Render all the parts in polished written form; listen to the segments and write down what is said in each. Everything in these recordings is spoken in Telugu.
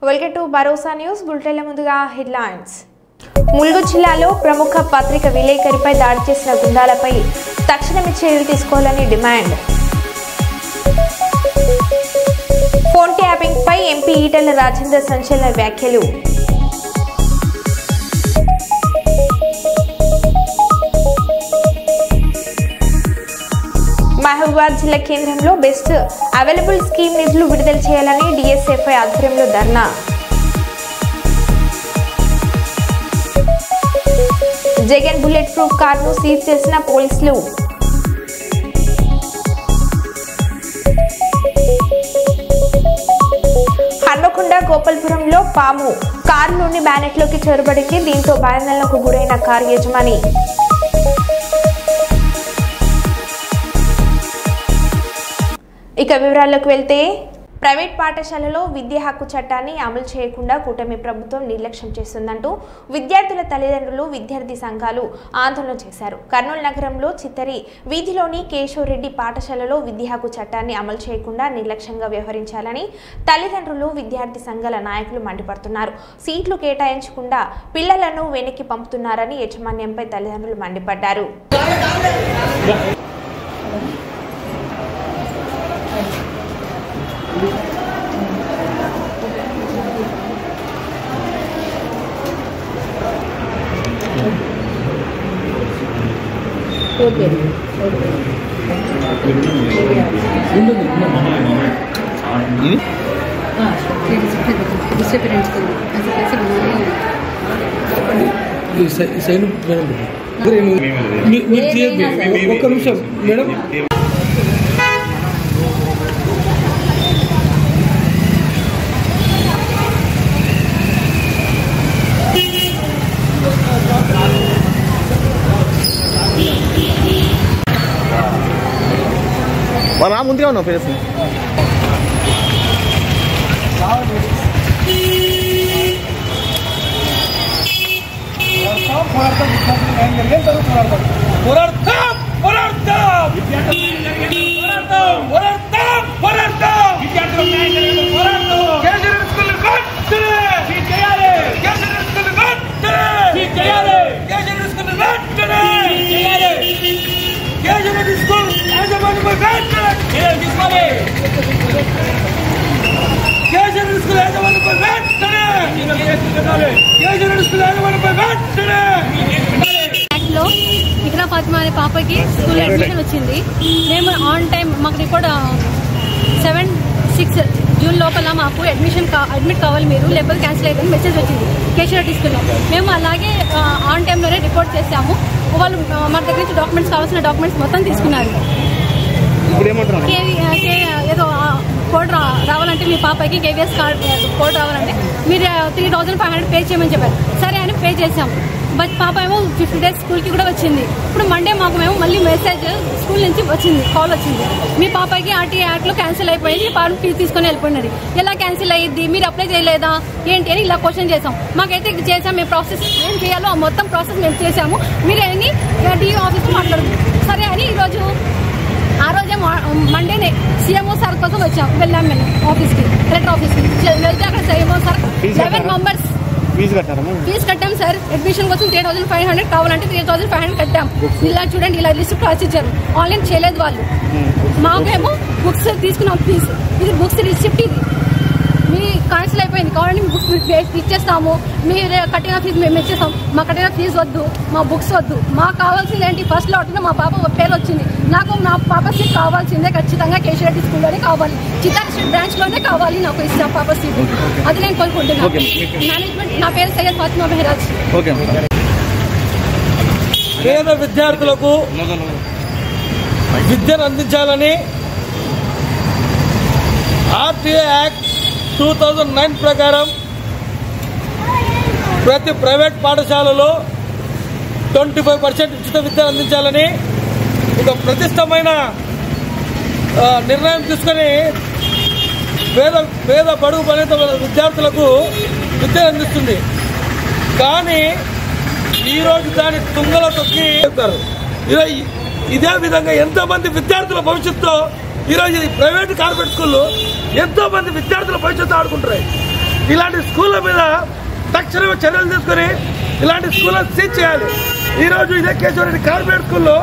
వెల్కమ్ టు భరోసా న్యూస్ బులెటిన్ల ముందుగా హెడ్లైన్స్. ములుగు జిల్లాలో ప్రముఖ పత్రిక విలేకరిపై దాడి చేసిన గుండాలపై తక్షణమే చర్యలు తీసుకోవాలని డిమాండ్. ఫోన్ ట్యాపింగ్ పై ఎంపీ ఈటెల రాజేందర్ సంచలన వ్యాఖ్యలు. మహబూబాద్ జిల్లా కేంద్రంలో బెస్ట్ అవైలబుల్ స్కీమ్ నిధులు విడుదల చేయాలని డిఎస్ఎఫ్ఐ ఆధ్వర్యంలో ధర్నా. జగన్ బుల్లెట్ ప్రూఫ్ కారును సీజ్ చేసిన పోలీసులు. హన్మకొండ గోపాల్పురంలో పాము కారులోని బ్యానెట్లోకి చొరబడింది. దీంతో భయాందోళనకు గురైన కారు యజమాని. ఇక వివరాల్లోకి వెళ్తే, ప్రైవేట్ పాఠశాలలో విద్యా హక్కు చట్టాన్ని అమలు చేయకుండా కూటమి ప్రభుత్వం నిర్లక్ష్యం చేస్తుందంటూ విద్యార్థుల తల్లిదండ్రులు, విద్యార్థి సంఘాలు ఆందోళన చేశారు. కర్నూలు నగరంలో చిత్తరి వీధిలోని కేశవరెడ్డి పాఠశాలలో విద్యా హక్కు చట్టాన్ని అమలు చేయకుండా నిర్లక్ష్యంగా వ్యవహరించాలని తల్లిదండ్రులు, విద్యార్థి సంఘాల నాయకులు మండిపడుతున్నారు. సీట్లు కేటాయించకుండా పిల్లలను వెనక్కి పంపుతున్నారని యాజమాన్యంపై తల్లిదండ్రులు మండిపడ్డారు. ఒక్క నిమిషం మేడం. వాళ్ళ ముందుగా ఉన్నావు ఫేస్ ఇకరా ఫాతిమా అనే పాపకి స్కూల్ అడ్మిషన్ వచ్చింది. మేము ఆన్ టైం మాకు రిపోర్ట్ 7-6 జూన్ లోపల మాకు అడ్మిట్ కావాలి మీరు, లేకపోతే క్యాన్సిల్ అయ్యిందని మెసేజ్ వచ్చింది. కేశవరెడ్డి స్కూల్లో మేము అలాగే ఆన్ టైంలోనే రిపోర్ట్ చేసాము. వాళ్ళు మన దగ్గర నుంచి డాక్యుమెంట్స్ కావాల్సిన డాక్యుమెంట్స్ మొత్తం తీసుకున్నారు. ఏదో కోడ్ రావాలంటే మీ పాపకి కేవీఎస్ కోడ్ రావాలంటే మీరు 3,500 పే చేయమని చెప్పారు. సరే అని పే చేసాము. బట్ పాప ఏమో 50 days స్కూల్కి కూడా వచ్చింది. ఇప్పుడు మండే మాకు మేము మళ్ళీ మెసేజ్ స్కూల్ నుంచి వచ్చింది, కాల్ వచ్చింది. మీ పాపకి ఆర్టీఏ యాక్ట్లో క్యాన్సిల్ అయిపోయింది, మీ పాప ఫీజు తీసుకొని వెళ్ళిపోయినది. ఎలా క్యాన్సిల్ అయ్యింది, మీరు అప్లై చేయలేదా ఏంటి అని ఇలా క్వశ్చన్ చేసాం. మాకైతే చేసాం, మేము ప్రాసెస్ ఏం చేయాలో ఆ మొత్తం ప్రాసెస్ మేము చేసాము. మీరు అని డిఓ ఆఫీస్లో మాట్లాడుతుంది. సరే అని ఈరోజు ఆ రోజే మండేనే సీఎంఓ సార్ కోసం వెళ్ళాం మేము ఆఫీస్కి, కలెక్టర్ ఆఫీస్కి. వెళ్తే అక్కడ సీఎంఓ సార్ 11 members ఫీజు కట్టాం సార్. అడ్మిషన్ కోసం 3,500 కావాలంటే 3,500 కట్టాం. ఇలా చూడండి, ఇలా లిస్ట్ రాసిచ్చారు. ఆన్లైన్ చేయలేదు వాళ్ళు. మాకేమో బుక్స్ తీసుకున్నాం ఫీజు. ఇది బుక్స్ రిసిప్ట్, ఇది మీ క్యాన్సిల్ అయిపోయింది కావాలంటే మీ బుక్స్ ఇచ్చేస్తాము. మీరు కట్టిన ఫీజు మేము ఇచ్చేస్తాం. మా కట్టిన ఫీజు వద్దు, మా బుక్స్ వద్దు. మాకు కావాల్సింది ఏంటి, ఫస్ట్ లాట్లో మా పాప పేరు వచ్చింది. నాకు నా పాప సీట్ కావాల్సిందే, ఖచ్చితంగా కేశవరెడ్డి స్కూల్లోనే కావాలి, చిత్తారి బ్రాంచ్లోనే కావాలి. నాకు ఇష్టం పాప సీట్, అది నేను కోరుకుంటున్నాను. మేనేజ్మెంట్, నా పేరు సయ్యద్ ఫాతిమా మెహరాజ్. పేద విద్యార్థులకు విద్యను అందించాలని ఆర్టీఏ యాక్ట్ 2009 ప్రకారం ప్రతి ప్రైవేట్ పాఠశాలలో 25% ఉచిత విద్యను అందించాలని ఒక ప్రతిష్టమైన నిర్ణయం తీసుకొని పేద బడుగు బలహీన విద్యార్థులకు విద్యను అందిస్తుంది. కానీ ఈరోజు దాని తుంగలో తొక్కి చెప్తారు. ఇదే విధంగా ఎంతో మంది విద్యార్థుల భవిష్యత్తు ఈరోజు ప్రైవేట్ కార్పొరేట్ స్కూల్లో ఎంతో మంది విద్యార్థుల భవిష్యత్తు ఆడుకుంటున్నాయి. ఇలాంటి స్కూళ్ళ మీద తక్షణమే చర్యలు తీసుకొని ఇలాంటి స్కూళ్ళను సీజ్ చేయాలి. ఈరోజు ఇదే కేశవరెడ్డి కార్పొరేట్ స్కూల్లో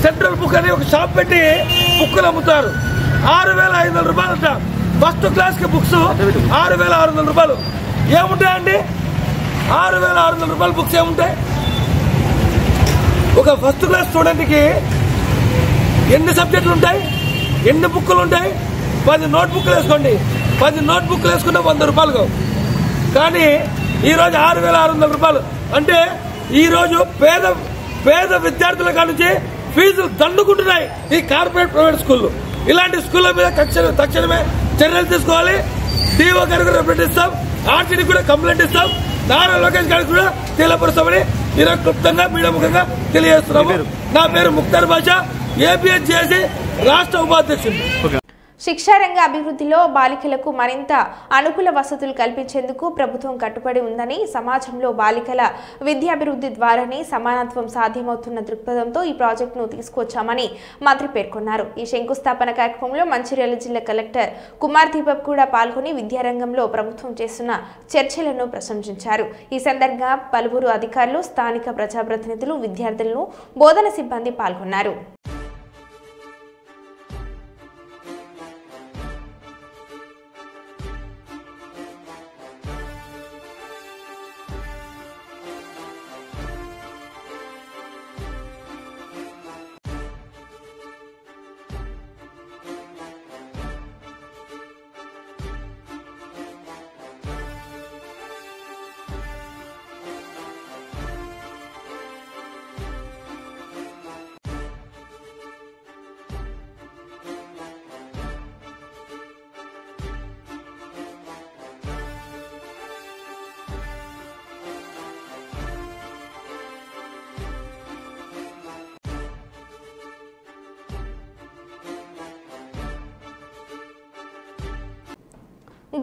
సెంట్రల్ బుక్ అని ఒక షాప్ పెట్టి బుక్కులు అమ్ముతారు. 6,500 రూపాయలు అంట. ఫస్ట్ క్లాస్కి బుక్స్ 6,600 రూపాయలు. ఏముంటాయండి 6,600 రూపాయలు బుక్స్ ఏముంటాయి? ఒక ఫస్ట్ క్లాస్ స్టూడెంట్కి ఎన్ని సబ్జెక్టులు ఉంటాయి, ఎన్ని బుక్కులు ఉంటాయి? 10 నోట్ బుక్లు వేసుకోండి. 10 నోట్ బుక్లు వేసుకుంటే 100 రూపాయలు. కానీ ఈరోజు 6,600 రూపాయలు అంటే ఈరోజు పేద విద్యార్థుల కానుంచి ఫీజులు దండుకుంటున్నాయి ఈ కార్పొరేట్ ప్రైవేట్ స్కూళ్ళు. ఇలాంటి స్కూళ్ళ మీద తక్షణమే చర్యలు తీసుకోవాలి. డిఓ గారికి రిప్రజెంట్ ఇస్తాం, ఆర్టీడీ కూడా కంప్లైంట్ ఇస్తాం, నారా లోకేష్ గారికి కూడా తెలియపరుస్తామని ఈరోజు క్లుప్తంగా మీడియా ముఖంగా తెలియజేస్తున్నాము. నా పేరు ముక్తార్ బాషా, ఏపీఎస్జేఏసీ రాష్ట్ర ఉపాధ్యక్షుడు. శిక్షారంగ అభివృద్ధిలో బాలికలకు మరింత అనుకూల వసతులు కల్పించేందుకు ప్రభుత్వం కట్టుబడి ఉందని, సమాజంలో బాలికల విద్యాభివృద్ధి ద్వారానే సమానత్వం సాధ్యమవుతున్న దృక్పథంతో ఈ ప్రాజెక్టును తీసుకొచ్చామని మంత్రి పేర్కొన్నారు. ఈ శంకుస్థాపన కార్యక్రమంలో మంచిర్యాల జిల్లా కలెక్టర్ కుమార్ దీపక్ కూడా పాల్గొని విద్యారంగంలో ప్రభుత్వం చేస్తున్న చర్చలను ప్రశంసించారు. ఈ సందర్భంగా పలువురు అధికారులు, స్థానిక ప్రజాప్రతినిధులు, విద్యార్థులను, బోధన సిబ్బంది పాల్గొన్నారు.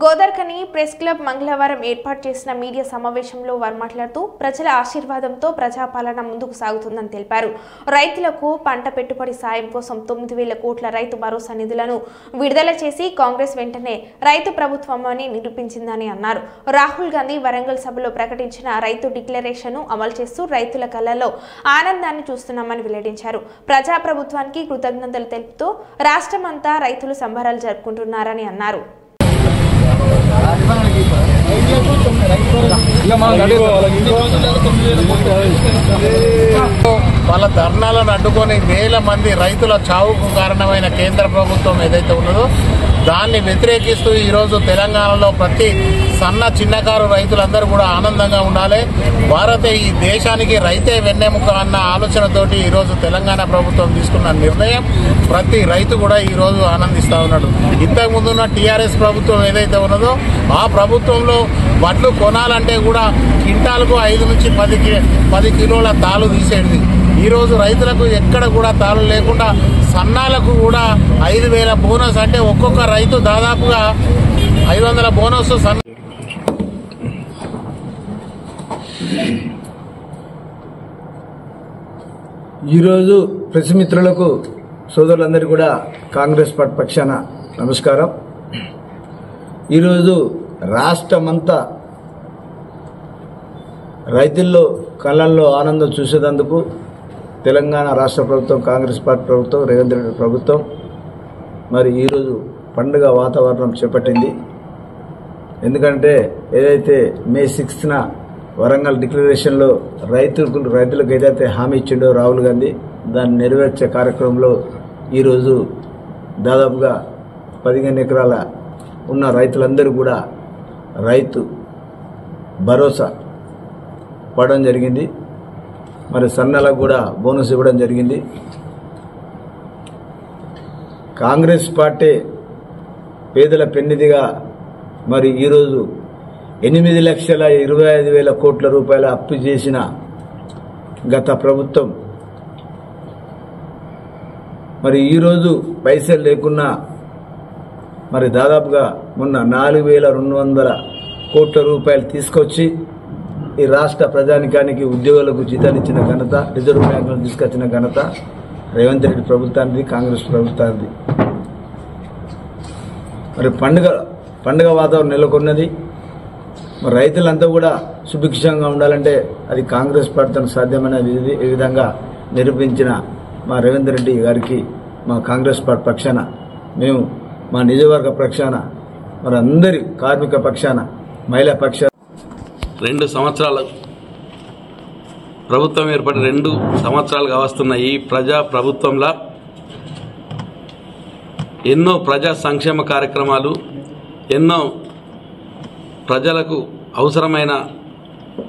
గోదార్కని ప్రెస్ క్లబ్ మంగళవారం ఏర్పాటు చేసిన మీడియా సమావేశంలో వారు మాట్లాడుతూ ప్రజల ఆశీర్వాదంతో ప్రజాపాలన ముందుకు సాగుతుందని తెలిపారు. రైతులకు పంట పెట్టుబడి సాయం కోసం 9,000 కోట్ల రైతు భరోసా నిధులను విడుదల చేసి కాంగ్రెస్ వెంటనే రైతు ప్రభుత్వమని నిరూపించిందని అన్నారు. రాహుల్ గాంధీ వరంగల్ సభలో ప్రకటించిన రైతు డిక్లరేషన్ను అమలు చేస్తూ రైతుల కళ్ళలో ఆనందాన్ని చూస్తున్నామని వెల్లడించారు. ప్రజాప్రభుత్వానికి కృతజ్ఞతలు తెలుపుతూ రాష్ట్రమంతా రైతులు సంబరాలు జరుపుకుంటున్నారని అన్నారు. వాళ్ళ ధర్నాలను అడ్డుకొని వేల మంది రైతుల చావుకు కారణమైన కేంద్ర ప్రభుత్వం ఏదైతే ఉన్నదో దాన్ని వ్యతిరేకిస్తూ ఈరోజు తెలంగాణలో ప్రతి సన్న చిన్నకారు రైతులందరూ కూడా ఆనందంగా ఉండాలి. ఈ దేశానికి రైతే వెన్నెముక అన్న ఆలోచనతోటి ఈరోజు తెలంగాణ ప్రభుత్వం తీసుకున్న నిర్ణయం ప్రతి రైతు కూడా ఈరోజు ఆనందిస్తూ ఉన్నాడు. ఇంతకు ముందున్న టీఆర్ఎస్ ప్రభుత్వం ఏదైతే ఉన్నదో ఆ ప్రభుత్వంలో వడ్లు కొనాలంటే కూడా క్వింటాలకు 5 నుంచి 10 కిలోల తాలు తీసేది. ఈరోజు రైతులకు ఎక్కడ కూడా తాలు లేకుండా సన్నాలకు కూడా 5,000 బోనస్ అంటే ఒక్కొక్క రైతు దాదాపుగా 500 బోనస్ ఈరోజు ప్రెస్ మిత్రులకు సోదరులందరికీ కూడా కాంగ్రెస్ పార్టీ పక్షాన నమస్కారం. ఈరోజు రాష్ట్రమంతా రైతుల్లో కళ్ళల్లో ఆనందం చూసేందుకు తెలంగాణ రాష్ట్ర ప్రభుత్వం, కాంగ్రెస్ పార్టీ ప్రభుత్వం, రేవంత్ రెడ్డి ప్రభుత్వం మరి ఈరోజు పండుగ వాతావరణం చేపట్టింది. ఎందుకంటే ఏదైతే మే 6న వరంగల్ డిక్లరేషన్లో రైతులకు ఏదైతే హామీ ఇచ్చిండో రాహుల్ గాంధీ దాన్ని నెరవేర్చే కార్యక్రమంలో ఈరోజు దాదాపుగా 15 ఎకరాల ఉన్న రైతులందరూ కూడా రైతు భరోసా పడడం జరిగింది. మరి సన్నలకు కూడా బోనస్ ఇవ్వడం జరిగింది. కాంగ్రెస్ పార్టీ పేదల పెన్నిధిగా మరి ఈరోజు 8,25,000 కోట్ల రూపాయల అప్పు చేసిన గత ప్రభుత్వం మరి ఈరోజు పైసలు లేకున్నా మరి దాదాపుగా మొన్న 4,200 కోట్ల రూపాయలు తీసుకొచ్చి ఈ రాష్ట్ర ప్రజానికానికి ఉద్యోగులకు జీతాలు ఇచ్చిన ఘనత, రిజర్వ్ బ్యాంకులను తీసుకొచ్చిన ఘనత రేవంత్ రెడ్డి ప్రభుత్వానికి, కాంగ్రెస్ ప్రభుత్వానికి. మరి పండుగ వాతావరణం నెలకొన్నది. మరి రైతులంతా కూడా సుభిక్షంగా ఉండాలంటే అది కాంగ్రెస్ పార్టీతో సాధ్యమైన ఈ విధంగా నిరూపించిన మా రేవంత్ రెడ్డి గారికి మా కాంగ్రెస్ పార్టీ పక్షాన మేము మా నియోజకవర్గ పక్షాన మరి అందరి కార్మిక పక్షాన మహిళా పక్షాన 2 సంవత్సరాలు ప్రభుత్వం ఏర్పడి 2 సంవత్సరాలుగా వస్తున్న ఈ ప్రజా ప్రభుత్వంలో ఎన్నో ప్రజా సంక్షేమ కార్యక్రమాలు, ఎన్నో ప్రజలకు అవసరమైన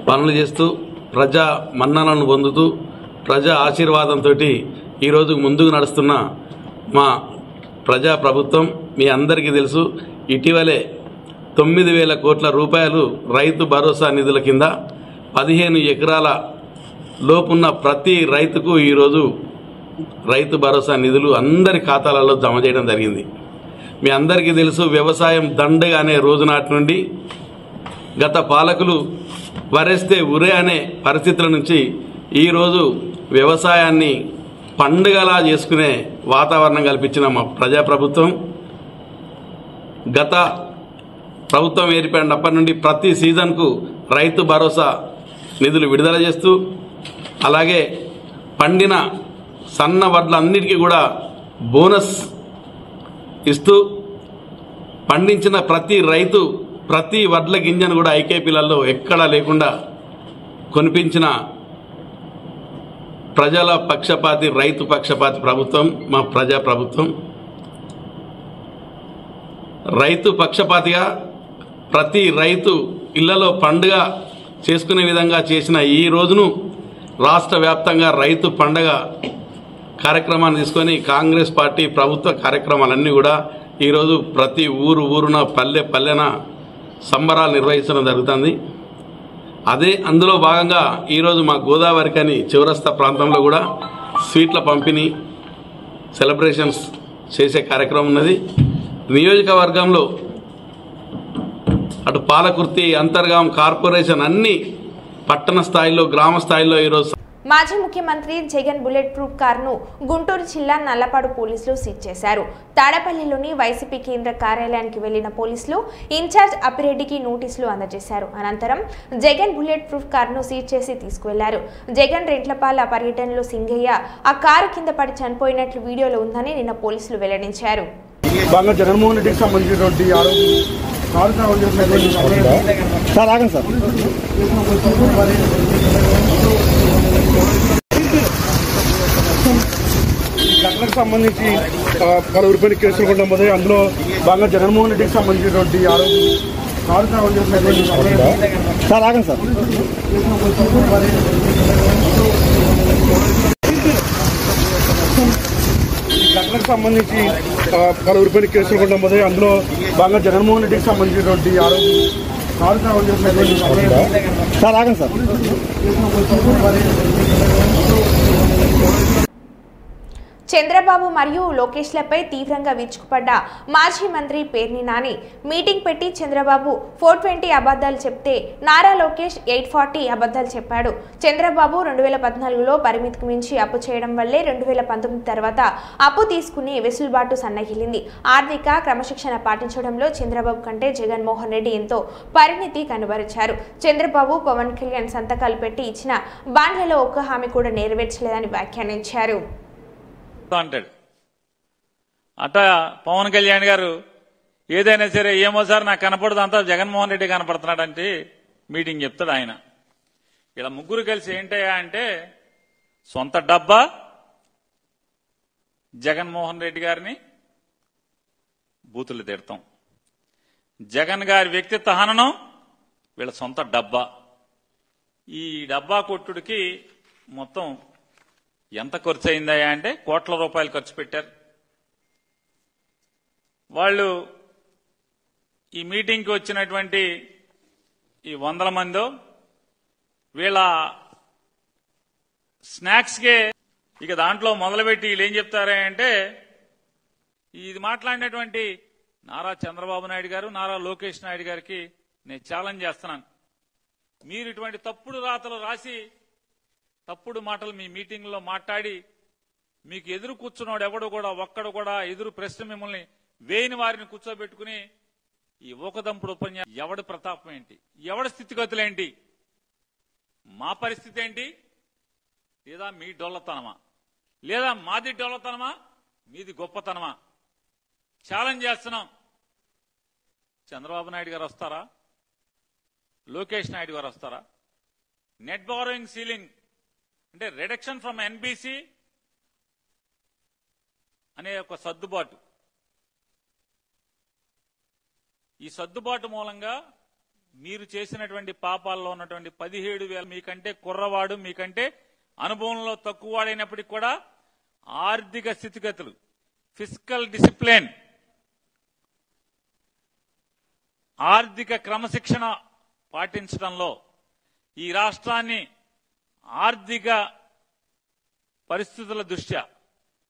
పనులు చేస్తూ ప్రజా మన్ననలను పొందుతూ ప్రజా ఆశీర్వాదంతో ఈరోజు ముందుకు నడుస్తున్న మా ప్రజా ప్రభుత్వం మీ అందరికీ తెలుసు. ఇటీవలే 9,000 కోట్ల రూపాయలు రైతు భరోసా నిధుల కింద 15 ఎకరాల లోపున్న ప్రతి రైతుకు ఈరోజు రైతు భరోసా నిధులు అందరి ఖాతాలలో జమ చేయడం జరిగింది. మీ అందరికీ తెలుసు, వ్యవసాయం దండగా అనే రోజు నాటి నుండి గత పాలకులు వరేస్తే ఉరే అనే పరిస్థితుల నుంచి ఈరోజు వ్యవసాయాన్ని పండుగలా చేసుకునే వాతావరణం కల్పించిన మా ప్రజాప్రభుత్వం గత ప్రభుత్వం ఏర్పడినప్పటి నుండి ప్రతి సీజన్కు రైతు భరోసా నిధులు విడుదల చేస్తూ అలాగే పండిన సన్న వడ్లన్నిటికీ కూడా బోనస్ ఇస్తూ పండించిన ప్రతి రైతు ప్రతి వడ్ల గింజను కూడా ఐకేపీలలో ఎక్కడా లేకుండా కొనిపించిన ప్రజల పక్షపాతి రైతు పక్షపాతి ప్రభుత్వం మా ప్రజా ప్రభుత్వం. రైతు పక్షపాతిగా ప్రతి రైతు ఇళ్లలో పండుగ చేసుకునే విధంగా చేసిన ఈ రోజును రాష్ట్ర వ్యాప్తంగా రైతు పండుగ కార్యక్రమాన్ని తీసుకొని కాంగ్రెస్ పార్టీ ప్రభుత్వ కార్యక్రమాలన్నీ కూడా ఈరోజు ప్రతి ఊరున పల్లెన సంబరాలు నిర్వహించడం జరుగుతుంది. అందులో భాగంగా ఈరోజు మా గోదావరికని చౌరస్తా ప్రాంతంలో కూడా స్వీట్ల పంపిణీ సెలబ్రేషన్స్ చేసే కార్యక్రమం ఉన్నది. నియోజకవర్గంలో అటు పాలకుర్తి, అంతర్గాం, కార్పొరేషన్ అన్ని పట్టణ స్థాయిలో గ్రామ స్థాయిలో ఈరోజు మాజీ ముఖ్యమంత్రి జగన్ బుల్లెట్ ప్రూఫ్ కారును గుంటూరు జిల్లా నల్లపాడు పోలీసులు సీజ్ చేశారు. తాడపల్లిలోని వైసీపీ కేంద్ర కార్యాలయానికి వెళ్లిన పోలీసులు ఇన్ఛార్జ్ అప్పిరెడ్డికి నోటీసులు అందజేశారు. అనంతరం జగన్ బుల్లెట్ ప్రూఫ్ కారును సీజ్ చేసి తీసుకువెళ్లారు. జగన్ రెంట్లపాల పర్యటనలో సింగయ్య ఆ కారు కింద పడి చనిపోయినట్లు వీడియోలో ఉందని నిన్న పోలీసులు వెల్లడించారు. జగన్మోహన్ రెడ్డికి సంబంధించినటువంటి ఘటనకు సంబంధించి పలువురిపై కేసులు కూడా నమోదయ్యాయి. అందులో భాగంగా జగన్మోహన్ రెడ్డికి సంబంధించినటువంటి ఘటనకు సంబంధించి పలువురిపై కేసులు కూడా నమోదయ్యాయి. అందులో భాగంగా జగన్మోహన్ రెడ్డికి సంబంధించినటువంటి చంద్రబాబు మరియు లోకేష్లపై తీవ్రంగా విరుచుకుపడ్డ మాజీ మంత్రి పేర్ని నాని మీటింగ్ పెట్టి చంద్రబాబు 420 అబద్ధాలు చెప్తే నారా లోకేష్ 840 అబద్ధాలు చెప్పాడు. చంద్రబాబు 2014లో పరిమితికి మించి అప్పు చేయడం వల్లే 2019 తర్వాత అప్పు తీసుకుని వెసులుబాటు సన్నగిల్లింది. ఆర్థిక క్రమశిక్షణ పాటించడంలో చంద్రబాబు కంటే జగన్మోహన్ రెడ్డి ఎంతో పరిణితి కనబరిచారు. చంద్రబాబు పవన్ కళ్యాణ్ సంతకాలు పెట్టి ఇచ్చిన బాండ్లలో ఒక్క హామీ కూడా నెరవేర్చలేదని వ్యాఖ్యానించారు. అంటాడు అట పవన్ కళ్యాణ్ గారు ఏదైనా సరే ఏమో సార్ నాకు కనపడదు అంతా జగన్మోహన్ రెడ్డి కనపడుతున్నాడంటే మీటింగ్ చెప్తాడు ఆయన. ఇలా ముగ్గురు కలిసి ఏంటయ్యా అంటే సొంత డబ్బా జగన్మోహన్ రెడ్డి గారిని బూతులు తిడతాం, జగన్ గారి వ్యక్తిత్వ హననం వీళ్ళ సొంత డబ్బా. ఈ డబ్బా కొట్టుడికి మొత్తం ఎంత ఖర్చు అయిందయ్యా అంటే కోట్ల రూపాయలు ఖర్చు పెట్టారు. వాళ్ళు ఈ మీటింగ్కి వచ్చినటువంటి ఈ 100 మందో వీళ్ళ స్నాక్స్కే ఇక దాంట్లో మొదలుపెట్టి వీళ్ళు ఏం చెప్తారా అంటే ఇది మాట్లాడినటువంటి నారా చంద్రబాబు నాయుడు గారు, నారా లోకేష్ నాయుడు గారికి నేను ఛాలెంజ్ చేస్తున్నాను. మీరు ఇటువంటి తప్పుడు రాతలు రాసి తప్పుడు మాటలు మీ మీటింగ్లో మాట్లాడి మీకు ఎదురు కూర్చున్నాడు ఎవడు కూడా ఒక్కడు కూడా ఎదురు ప్రశ్న మిమ్మల్ని వేయిని వారిని కూర్చోబెట్టుకుని ఈ ఊకదంపుడు ఉపన్యాసం ఎవడి ప్రతాపం ఏంటి, ఎవడి స్థితిగతులేంటి, మా పరిస్థితి ఏంటి, లేదా మీ డొల్లతనమా, లేదా మాది డొల్లతనమా, మీది గొప్పతనమా? ఛాలెంజ్ చేస్తున్నాం. చంద్రబాబు నాయుడు గారు వస్తారా, లోకేష్ నాయుడు గారు వస్తారా? నెట్ బారోయింగ్ సీలింగ్ అంటే రిడక్షన్ ఫ్రమ్ ఎన్బిసి అనే ఒక సర్దుబాటు. ఈ సర్దుబాటు మూలంగా మీరు చేసినటువంటి పాపాల్లో ఉన్నటువంటి 17,000 మీకంటే కుర్రవాడు, మీకంటే అనుభవంలో తక్కువవాడైనప్పటికీ కూడా ఆర్థిక స్థితిగతులు, ఫిస్కల్ డిసిప్లిన్, ఆర్థిక క్రమశిక్షణ పాటించడంలో ఈ రాష్ట్రాన్ని ఆర్థిక పరిస్థితుల దృష్ట్యా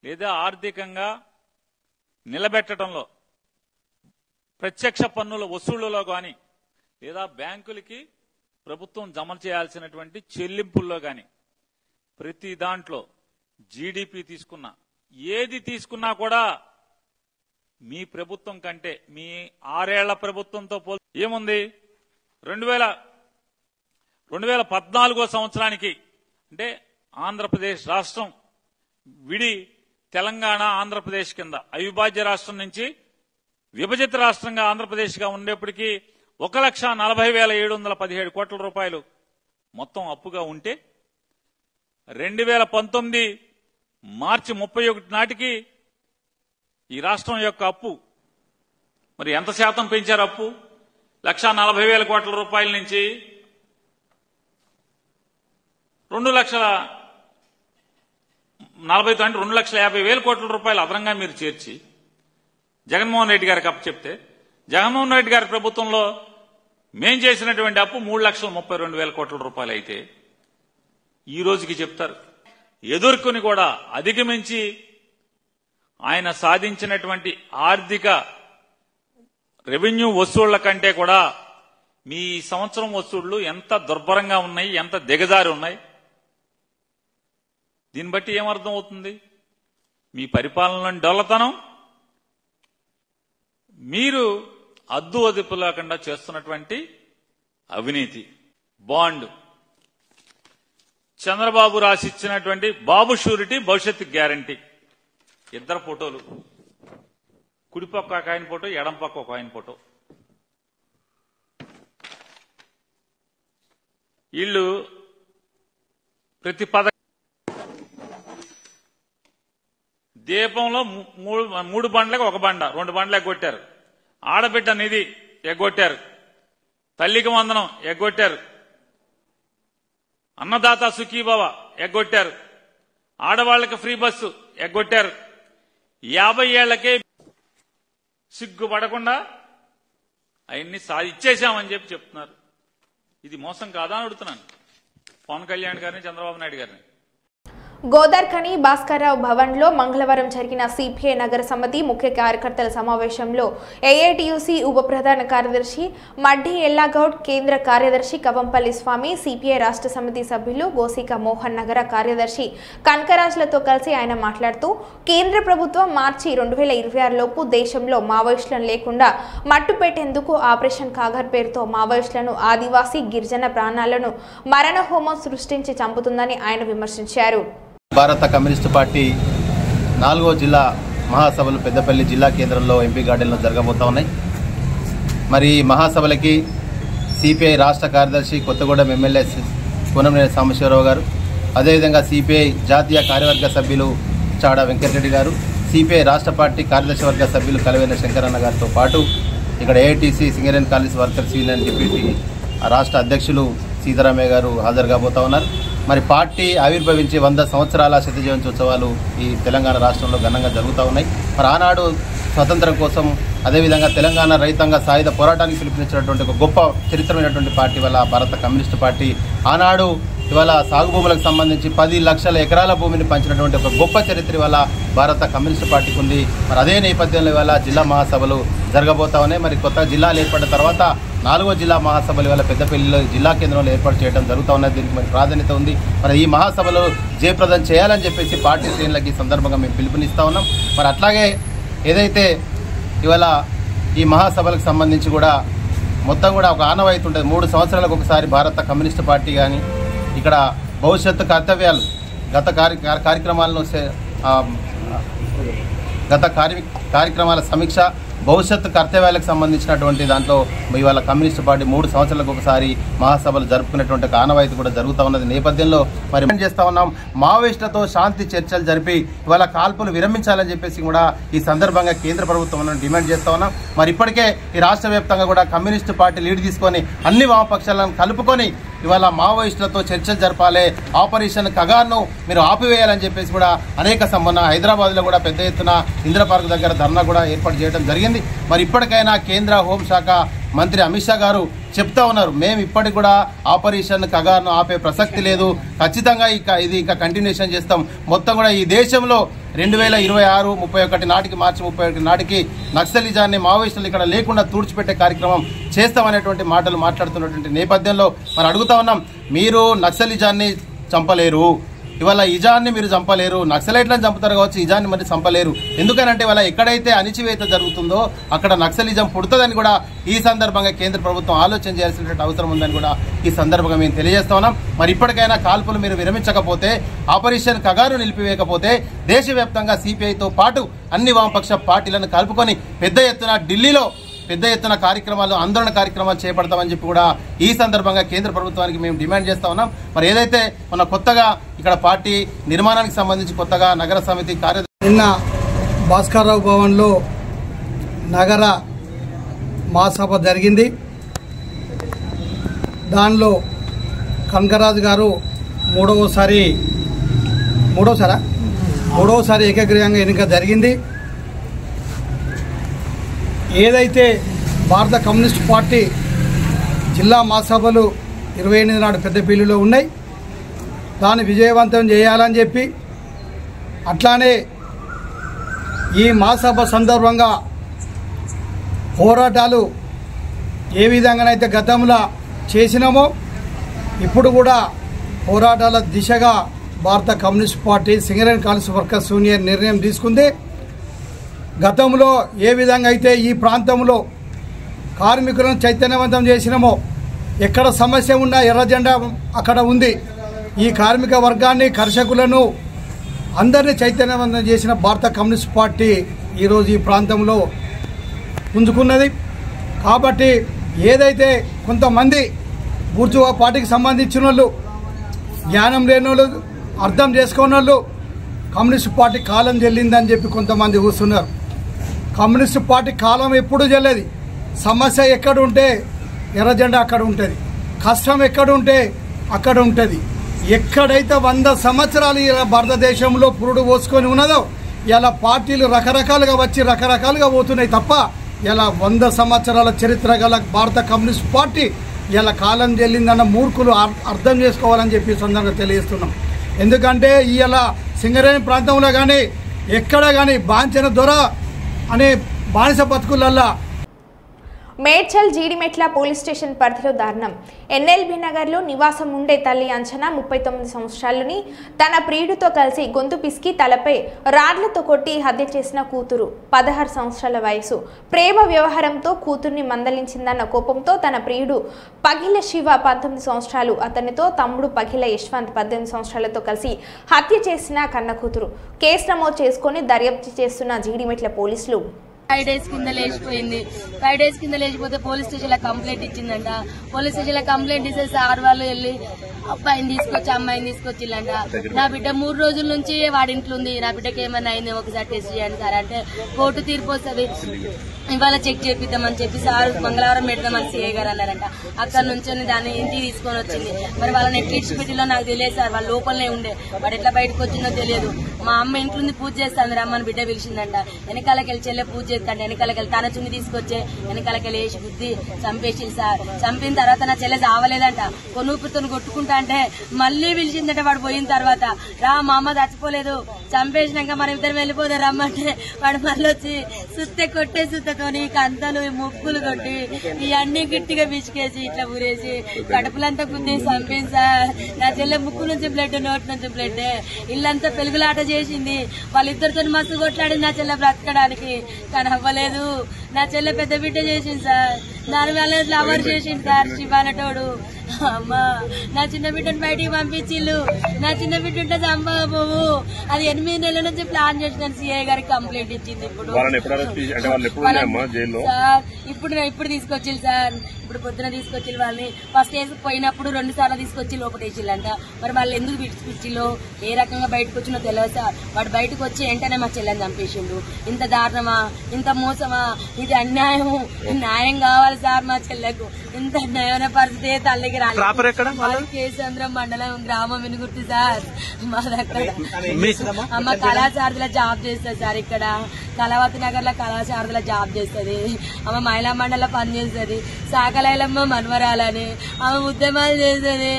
లేదా ఆర్థికంగా నిలబెట్టడంలో, ప్రత్యక్ష పన్నుల వసూళ్లలో కానీ లేదా బ్యాంకులకి ప్రభుత్వం జమ చేయాల్సినటువంటి చెల్లింపుల్లో కానీ ప్రతి దాంట్లో జీడీపీ తీసుకున్నా, ఏది తీసుకున్నా కూడా మీ ప్రభుత్వం కంటే, మీ 6 ఏళ్ల ప్రభుత్వంతో ఏముంది? 2014 సంవత్సరానికి అంటే ఆంధ్రప్రదేశ్ రాష్ట్రం విడి తెలంగాణ ఆంధ్రప్రదేశ్ కింద అవిభాజ్య రాష్ట్రం నుంచి విభజిత రాష్ట్రంగా ఆంధ్రప్రదేశ్గా ఉండేప్పటికీ 1,40,717 కోట్ల రూపాయలు మొత్తం అప్పుగా ఉంటే 2019 మార్చి 31 నాటికి ఈ రాష్ట్రం యొక్క అప్పు మరి ఎంత శాతం పెంచారు? అప్పు 1,40,000 కోట్ల రూపాయల నుంచి 2,50,000 కోట్ల రూపాయలు అదనంగా మీరు చేర్చి జగన్మోహన్ రెడ్డి గారికి అప్పు చెప్తే, జగన్మోహన్ రెడ్డి గారి ప్రభుత్వంలో మేం చేసినటువంటి అప్పు 3,32,000 కోట్ల రూపాయలు అయితే ఈ రోజుకి చెప్తారు. ఎదుర్కొని కూడా అధిగమించి ఆయన సాధించినటువంటి ఆర్థిక రెవెన్యూ వసూళ్ల కంటే కూడా మీ సంవత్సరం వసూళ్లు ఎంత దుర్భరంగా ఉన్నాయి, ఎంత దిగజారి ఉన్నాయి. దీన్ని బట్టి ఏమర్థం అవుతుంది? మీ పరిపాలనలోని డొల్లతనం, మీరు అద్దు అదుపు లేకుండా చేస్తున్నటువంటి అవినీతి. బాండ్ చంద్రబాబు రాసిచ్చినటువంటి బాబు షూరిటీ భవిష్యత్తు గ్యారంటీ, ఇద్దరు ఫోటోలు, కుడిపక్క ఒక ఆయన ఫోటో, ఎడం పక్క ఒక ఆయన ఫోటో. వీళ్ళు ప్రతి దీపంలో 3 బండ్లకు 1 బండ, 2 బండ్లు ఎగ్గొట్టారు. ఆడబిడ్డ నిధి ఎగ్గొట్టారు, తల్లికి వందనం ఎగ్గొట్టారు, అన్నదాత సుఖీభవ ఎగ్గొట్టారు, ఆడవాళ్లకు ఫ్రీ బస్సు ఎగ్గొట్టారు. 50 ఏళ్లకే సిగ్గుపడకుండా అవన్నీ ఇచ్చేశామని చెప్పి చెప్తున్నారు. ఇది మోసం కాదా అని అడుగుతున్నాను పవన్ కళ్యాణ్ గారిని, చంద్రబాబు నాయుడు గారిని. గోదార్ఖని భాస్కర్రావు భవన్లో మంగళవారం జరిగిన సిపిఐ నగర సమితి ముఖ్య కార్యకర్తల సమావేశంలో ఏఐటియుసి ఉప ప్రధాన కార్యదర్శి మడ్డి ఎల్లాగౌడ్, కేంద్ర కార్యదర్శి కవంపల్లి స్వామి, సిపిఐ రాష్ట్ర సమితి సభ్యులు గోసిక మోహన్, నగర కార్యదర్శి కనకరాజులతో కలిసి ఆయన మాట్లాడుతూ కేంద్ర ప్రభుత్వం మార్చి 2026 లోపు దేశంలో మావోయిస్టులను లేకుండా మట్టు పెట్టేందుకు ఆపరేషన్ కాగర్ పేరుతో మావోయిస్టులను, ఆదివాసీ గిరిజన ప్రాణాలను మరణ హోమం సృష్టించి చంపుతుందని ఆయన విమర్శించారు. భారత కమ్యూనిస్టు పార్టీ 4వ జిల్లా మహాసభలు పెద్దపల్లి జిల్లా కేంద్రంలో ఎంపీ గార్డెన్లో జరగబోతా ఉన్నాయి. మరి మహాసభలకి సిపిఐ రాష్ట్ర కార్యదర్శి కొత్తగూడెం ఎమ్మెల్యే కూనంనేని సాంబశివరావు గారు, అదేవిధంగా సిపిఐ జాతీయ కార్యవర్గ సభ్యులు చాడా వెంకటరెడ్డి గారు, సిపిఐ రాష్ట్ర పార్టీ కార్యదర్శి వర్గ సభ్యులు కలవేల శంకరన్న గారితో పాటు ఇక్కడ AITC Singareni college workers union deputy రాష్ట్ర అధ్యక్షులు సీతారామయ్య గారు హాజరు కాబోతా ఉన్నారు. మరి పార్టీ ఆవిర్భవించి 100 సంవత్సరాల శత జయంత్యోత్సవాలు ఈ తెలంగాణ రాష్ట్రంలో ఘనంగా జరుగుతూ ఉన్నాయి. మరి ఆనాడు స్వతంత్రం కోసం, అదేవిధంగా తెలంగాణ రైతాంగ సాయుధ పోరాటానికి పిలుపునిచ్చినటువంటి ఒక గొప్ప చరిత్రమైనటువంటి పార్టీ వల్ల భారత కమ్యూనిస్టు పార్టీ ఆనాడు ఇవాళ సాగు భూములకు సంబంధించి 10 లక్షల ఎకరాల భూమిని పంచినటువంటి ఒక గొప్ప చరిత్ర వల్ల భారత కమ్యూనిస్టు పార్టీకి ఉంది. మరి అదే నేపథ్యంలో ఇవాళ జిల్లా మహాసభలు జరగబోతా ఉన్నాయి. మరి కొత్త జిల్లాలు ఏర్పడిన తర్వాత 4వ జిల్లా మహాసభలు ఇవాళ పెద్దపల్లిలో జిల్లా కేంద్రంలో ఏర్పాటు చేయడం జరుగుతూ ఉన్నది. దీనికి మరి ప్రాధాన్యత ఉంది. మరి ఈ మహాసభలు జయప్రదం చేయాలని చెప్పేసి పార్టీ శ్రేణులకి ఈ సందర్భంగా మేము పిలుపునిస్తా ఉన్నాం. మరి అట్లాగే ఏదైతే ఇవాళ ఈ మహాసభలకు సంబంధించి కూడా మొత్తం కూడా ఒక ఆనవాయితీ ఉంటుంది. 3 సంవత్సరాలకు ఒకసారి భారత కమ్యూనిస్టు పార్టీ కానీ ఇక్కడ భవిష్యత్తు కర్తవ్యాలు గత కార్యక్రమాల సమీక్ష భవిష్యత్తు కర్తవ్యాలకు సంబంధించినటువంటి దాంట్లో ఇవాళ కమ్యూనిస్టు పార్టీ 3 సంవత్సరాలకు ఒకసారి మహాసభలు జరుపుకునేటువంటి ఆనవాయితీ కూడా జరుగుతూ ఉన్నది. నేపథ్యంలో మరి చేస్తా ఉన్నాం, మావోయిస్టులతో శాంతి చర్చలు జరిపి ఇవాళ కాల్పులు విరమించాలని చెప్పేసి కూడా ఈ సందర్భంగా కేంద్ర ప్రభుత్వం డిమాండ్ చేస్తా ఉన్నాం. మరి ఇప్పటికే ఈ రాష్ట్ర వ్యాప్తంగా కూడా కమ్యూనిస్టు పార్టీ లీడ్ తీసుకొని అన్ని వామపక్షాలను కలుపుకొని ఇవాళ మావోయిస్టులతో చర్చలు జరపాలి, ఆపరేషన్ కగార్ను మీరు ఆపివేయాలని చెప్పేసి కూడా అనేక మొన్న హైదరాబాద్లో కూడా పెద్ద ఎత్తున ఇందిరా పార్క్ దగ్గర ధర్నా కూడా ఏర్పాటు చేయడం జరిగింది. మరి ఇప్పటికైనా కేంద్ర హోంశాఖ మంత్రి అమిత్ షా గారు చెప్తా ఉన్నారు, మేము ఇప్పటికి కూడా ఆపరేషన్ కగార్ను ఆపే ప్రసక్తి లేదు, ఖచ్చితంగా ఇది కంటిన్యూషన్ చేస్తాం. మొత్తం కూడా ఈ దేశంలో 2026 31 నాటికి మార్చి 31 నాటికి నక్సలిజాన్ని మావోయిస్టులు ఇక్కడ లేకుండా తుడిచిపెట్టే కార్యక్రమం చేస్తామనేటువంటి మాటలు మాట్లాడుతున్నటువంటి నేపథ్యంలో మరి అడుగుతా ఉన్నాం, మీరు నక్సలిజాన్ని చంపలేరు, ఇవాళ ఇజాన్ని మీరు చంపలేరు, నక్సలైట్లను చంపుతారు కావచ్చు, ఇజాన్ని మరి చంపలేరు. ఎందుకనంటే ఇవాళ ఎక్కడైతే అణిచివేత జరుగుతుందో అక్కడ నక్సలిజం పుడుతుందని కూడా ఈ సందర్భంగా కేంద్ర ప్రభుత్వం ఆలోచన చేయాల్సినటువంటి అవసరం ఉందని కూడా ఈ సందర్భంగా మేము తెలియజేస్తా ఉన్నాం. మరి ఇప్పటికైనా కాల్పులు మీరు విరమించకపోతే, ఆపరేషన్ కగారు నిలిపివేయకపోతే దేశవ్యాప్తంగా సిపిఐతో పాటు అన్ని వామపక్ష పార్టీలను కలుపుకొని పెద్ద ఎత్తున ఢిల్లీలో పెద్ద ఎత్తున కార్యక్రమాలు, ఆందోళన కార్యక్రమాలు చేపడతామని చెప్పి కూడా ఈ సందర్భంగా కేంద్ర ప్రభుత్వానికి మేము డిమాండ్ చేస్తా ఉన్నాం. మరి ఏదైతే మన కొత్తగా ఇక్కడ పార్టీ నిర్మాణానికి సంబంధించి కొత్తగా నగర సమితి కార్యదర్శి నిన్న భాస్కర్రావు భవన్లో నగర మహాసభ జరిగింది. దానిలో కనకరాజు గారు మూడవసారి ఏకగ్రీవంగా ఎన్నిక జరిగింది. ఏదైతే భారత కమ్యూనిస్ట్ పార్టీ జిల్లా మహాసభలు 28 నాడు పెద్దపల్లిలో ఉన్నాయి, దాన్ని విజయవంతం చేయాలని చెప్పి, అట్లానే ఈ మహాసభ సందర్భంగా పోరాటాలు ఏ విధంగానైతే గతంలో చేసినామో ఇప్పుడు కూడా పోరాటాల దిశగా భారత communist party Singareni college workers union నిర్ణయం తీసుకుంది. గతంలో ఏ విధంగా అయితే ఈ ప్రాంతంలో కార్మికులను చైతన్యవంతం చేసినామో, ఎక్కడ సమస్య ఉన్నా ఎర్ర జెండా అక్కడ ఉంది. ఈ కార్మిక వర్గాన్ని, కర్షకులను అందరినీ చైతన్యవంతం చేసిన భారత కమ్యూనిస్ట్ పార్టీ ఈరోజు ఈ ప్రాంతంలో పుంజుకున్నది. కాబట్టి ఏదైతే కొంతమంది బూర్జువా పార్టీకి సంబంధించిన వాళ్ళు, జ్ఞానం లేని వాళ్ళు, అర్థం చేసుకున్న వాళ్ళు కమ్యూనిస్ట్ పార్టీ కాలం చెల్లిందని చెప్పి కొంతమంది కూర్చున్నారు. కమ్యూనిస్ట్ పార్టీ కాలం ఎప్పుడు చెల్లేది. సమస్య ఎక్కడుంటే ఎర్ర జెండా అక్కడ ఉంటుంది, కష్టం ఎక్కడుంటే అక్కడ ఉంటుంది. ఎక్కడైతే 100 సంవత్సరాలు ఇలా భారతదేశంలో పురుడు పోసుకొని ఉన్నదో ఇలా పార్టీలు రకరకాలుగా వచ్చి రకరకాలుగా పోతున్నాయి తప్ప ఇలా 100 సంవత్సరాల చరిత్ర గల భారత కమ్యూనిస్ట్ పార్టీ ఇలా కాలం చెల్లిందన్న మూర్ఖులు అర్థం చేసుకోవాలని చెప్పి సందర్భంగా తెలియజేస్తున్నాం. ఎందుకంటే ఇలా సింగరేణి ప్రాంతంలో కానీ ఎక్కడ కానీ బాంచన దొర అనే బానిస బతుకులల్లా మేడ్చల్ జీడిమెట్ల పోలీస్ స్టేషన్ పరిధిలో దారుణం. ఎన్ఎల్బీ నగర్లో నివాసం ఉండే తల్లి అంచనా 39 సంవత్సరాలని తన ప్రియుడితో కలిసి గొంతు పిసికి తలపై రాడ్లతో కొట్టి హత్య చేసిన కూతురు 16 సంవత్సరాల వయసు. ప్రేమ వ్యవహారంతో కూతుర్ని మందలించిందన్న కోపంతో తన ప్రియుడు పగిల శివ 19 సంవత్సరాలు, అతనితో తమ్ముడు పగిల యశ్వంత్ 18 సంవత్సరాలతో కలిసి హత్య చేసిన కన్న కూతురు. కేసు నమోదు చేసుకుని దర్యాప్తు చేస్తున్న జీడిమెట్ల పోలీసులు 5 days కింద లేచిపోయింది. 5 days కింద లేచిపోతే పోలీస్ స్టేషన్ లో కంప్లైంట్ ఇచ్చిందంట. పోలీస్ స్టేషన్ లో కంప్లైంట్ ఇస్తే సార్ వాళ్ళు వెళ్ళి అబ్బాయిని తీసుకొచ్చి అమ్మాయిని తీసుకొచ్చిల్లంట. నా బిడ్డ 3 రోజుల నుంచి వాడింట్లో ఉంది, నా బిడ్డకి ఏమన్నా అయింది ఒకసారి టెస్ట్ చేయండి సార్ అంటే కోర్టు తీర్పు వస్తుంది, ఇవాళ చెక్ చేపిద్దామని చెప్పి సార్ మంగళవారం పెడదామని సిఐ గారు అన్నారంట. అక్కడ నుంచి దాన్ని ఇంటికి తీసుకొని వచ్చింది. మరి వాళ్ళని ఎట్లా ఇచ్చిపెట్టిలో నాకు తెలియదు సార్, వాళ్ళ లోపలనే ఉండే, వాడు ఎట్లా బయటకు వచ్చిందో తెలియదు. మా అమ్మ ఇంట్లో ఉంది పూజ చేస్తాను, రమ్మని బిడ్డ పిలిచిందంట. వెనకాలకెళ్ళి చెల్లె పూజ చేస్తాంటే వెనకాలకెళ్ళి తన చున్ని తీసుకొచ్చే వెనకాలకెళ్ళి వేసి బుద్ధి చంపేసింది సార్. చంపిన తర్వాత నా చెల్లె చావలేదంట, కొనుపుతో కొట్టుకుంటా అంటే మళ్ళీ పిలిచిందంట. వాడు పోయిన తర్వాత రా మా అమ్మ చచ్చిపోలేదు, చంపేసినాక మన ఇద్దరు వెళ్ళిపోతారు రమ్మంటే వాడు మళ్ళీ వచ్చి సుత్తె కొట్టే సుత్తతోని కంతలు ముక్కులు కొట్టి ఇవన్నీ గట్టిగా పిసికేసి ఇట్లా ఊరేసి కడుపులంతా గుద్ది చంపేసి సార్. నా చెల్లె ముక్కు నుంచి బ్లడ్, నోటి నుంచి బ్లడ్, ఇల్లంతా పెరుగులాట చేసింది. వాళ్ళిద్దరితో మస్తు కొట్లాడింది నా చెల్లె బ్రతకడానికి, కానీ అవ్వలేదు. నా చెల్లె పెద్ద బిడ్డ చేసింది సార్, దాని వల్ల లవర్ చేసింది సార్ శివానటోడు. అమ్మా నా చిన్న బిడ్డను బయటికి పంపించిల్లు, నా చిన్న బిడ్డ ఉంటే చంపకపోవు. అది 8 నెలల నుంచి ప్లాన్ చేసిన సిఐ గారికి కంప్లైంట్ ఇచ్చింది. ఇప్పుడు సార్ ఇప్పుడు తీసుకొచ్చిల్లు సార్, ఇప్పుడు పొద్దున తీసుకొచ్చిల్లు వాళ్ళని. ఫస్ట్ పోయినప్పుడు 2 సార్లు తీసుకొచ్చి లోపల వేసిల్లంట. మరి వాళ్ళు ఎందుకు పిలిచిలో ఏ రకంగా బయటకు వచ్చినో తెలియదు సార్. వాడు బయటకు వచ్చి వెంటనే మా చెల్లెని చంపేసిండు. ఇంత దారుణమా, ఇంత మోసమా, ఇది అన్యాయము. న్యాయం కావాలి సార్ మా చెల్లెకు. ఇంత అన్యాయమైన పరిస్థితి తల్లికి రాలేదు. కేసంద్రం మండలం గ్రామం వినుగుర్తి సార్. మా దగ్గర అమ్మ కళాశారదిలో జాబ్ చేస్తుంది సార్. ఇక్కడ కళావతి నగర్ లో కళాశారదిలో జాబ్ చేస్తుంది. ఆమె మహిళా మండలిలో పనిచేస్తుంది. సాకలైలమ్మ మన్వరాలని ఆమె ఉద్యమాలు చేస్తుంది.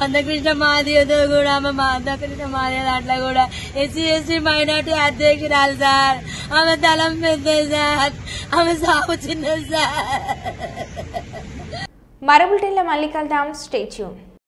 అందకృష్ణ మాదితో కూడా ఆమె అందకృష్ణ మాది దాంట్లో కూడా SC/ST మైనార్టీ అధ్యక్షురాలు సార్. ఆమె తలం పెద్ద సార్, ఆమె సాగు చిన్నది సార్. మరో బులెటిన్లో మళ్ళీ కలుద్దాం. Stay tune.